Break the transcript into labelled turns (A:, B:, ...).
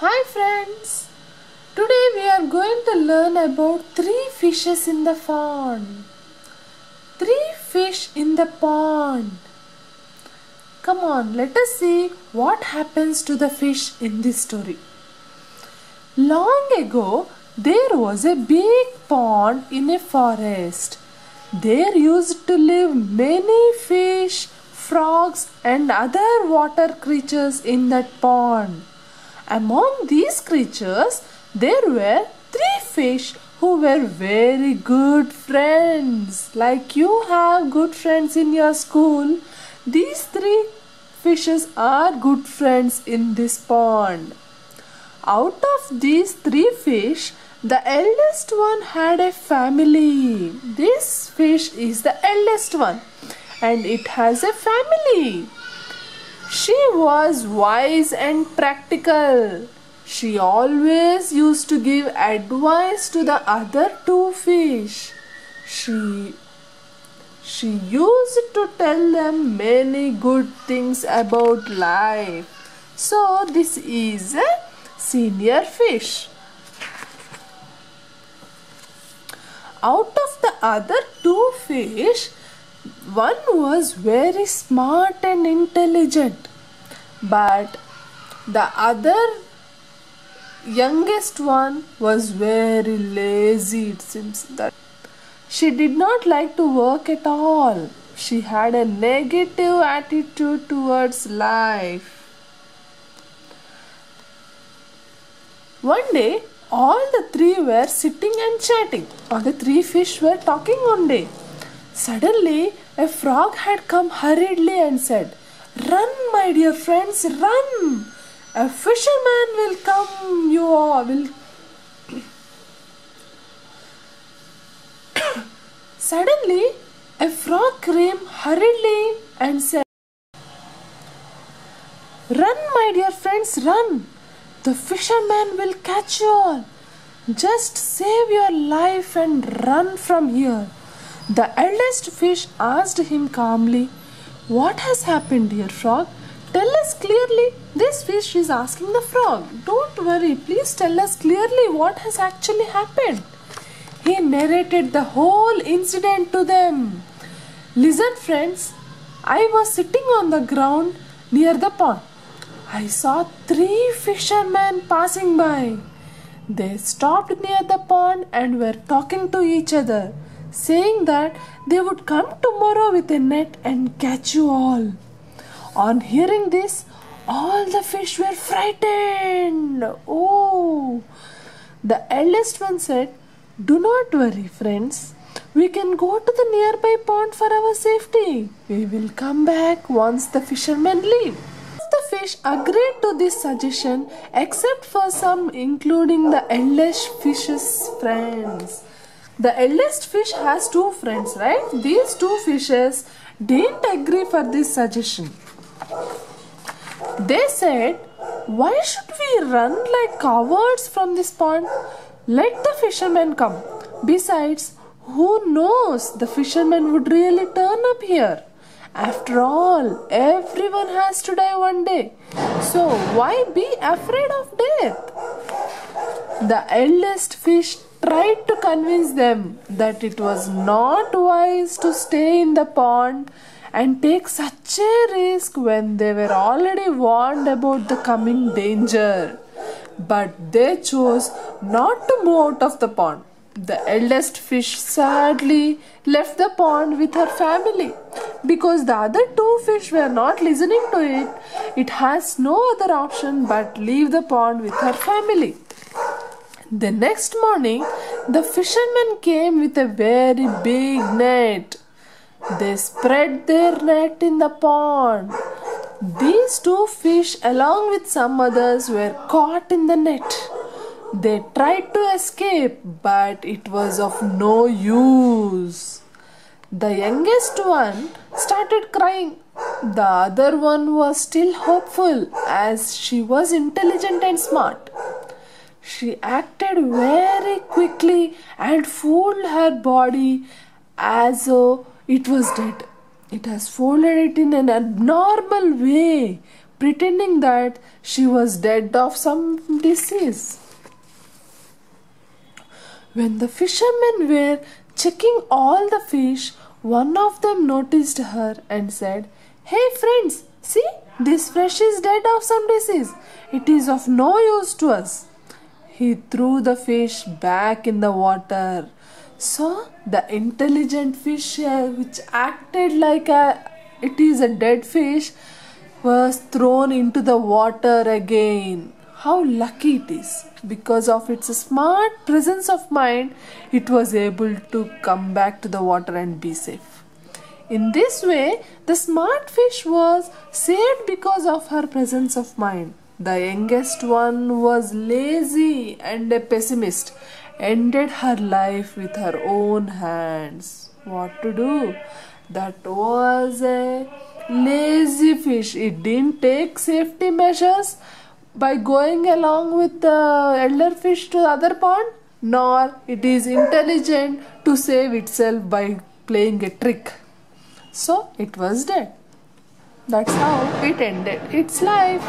A: Hi friends, today we are going to learn about three fishes in the pond. Three fish in the pond. Come on, let us see what happens to the fish in this story. Long ago, there was a big pond in a forest. There used to live many fish, frogs and other water creatures in that pond. Among these creatures, there were three fish who were very good friends. Like you have good friends in your school, these three fishes are good friends in this pond. Out of these three fish, the eldest one had a family. This fish is the eldest one and it has a family. She was wise and practical. She always used to give advice to the other two fish. She used to tell them many good things about life. So this is a senior fish. Out of the other two fish, one was very smart and intelligent, but the other youngest one was very lazy. It seems that she did not like to work at all. She had a negative attitude towards life. One day, all the three were sitting and chatting. All the three fish were talking one day. Suddenly, a frog had come hurriedly and said, "Run, my dear friends, run! A fisherman will come, you all will." Suddenly, a frog came hurriedly and said, "Run, my dear friends, run! The fisherman will catch you all. Just save your life and run from here." The eldest fish asked him calmly, "What has happened, dear frog? Tell us clearly." This fish is asking the frog, "Don't worry, please tell us clearly what has actually happened." He narrated the whole incident to them. "Listen, friends, I was sitting on the ground near the pond. I saw three fishermen passing by. They stopped near the pond and were talking to each other, saying that they would come tomorrow with a net and catch you all." On hearing this, all the fish were frightened. Oh! The eldest one said, "Do not worry, friends. We can go to the nearby pond for our safety. We will come back once the fishermen leave." The fish agreed to this suggestion except for some, including the eldest fish's friends. The eldest fish has two friends, right? These two fishes didn't agree for this suggestion. They said, "Why should we run like cowards from this pond? Let the fishermen come. Besides, who knows, the fishermen would really turn up here. After all, everyone has to die one day. So why be afraid of death?" The eldest fish tried to convince them that it was not wise to stay in the pond and take such a risk when they were already warned about the coming danger. But they chose not to move out of the pond. The eldest fish sadly left the pond with her family. Because the other two fish were not listening to it, it has no other option but leave the pond with her family. The next morning, the fishermen came with a very big net. They spread their net in the pond. These two fish, along with some others, were caught in the net. They tried to escape, but it was of no use. The youngest one started crying. The other one was still hopeful, as she was intelligent and smart. She acted very quickly and folded her body as though it was dead. It has folded it in an abnormal way, pretending that she was dead of some disease. When the fishermen were checking all the fish, one of them noticed her and said, "Hey friends, see, this fish is dead of some disease. It is of no use to us." He threw the fish back in the water. So the intelligent fish, which acted like it is a dead fish, was thrown into the water again. How lucky it is! Because of its smart presence of mind, it was able to come back to the water and be safe. In this way, the smart fish was saved because of her presence of mind. The youngest one was lazy and a pessimist, ended her life with her own hands. What to do? That was a lazy fish. It didn't take safety measures by going along with the elder fish to the other pond, nor it is intelligent to save itself by playing a trick. So it was dead. That's how it ended its life.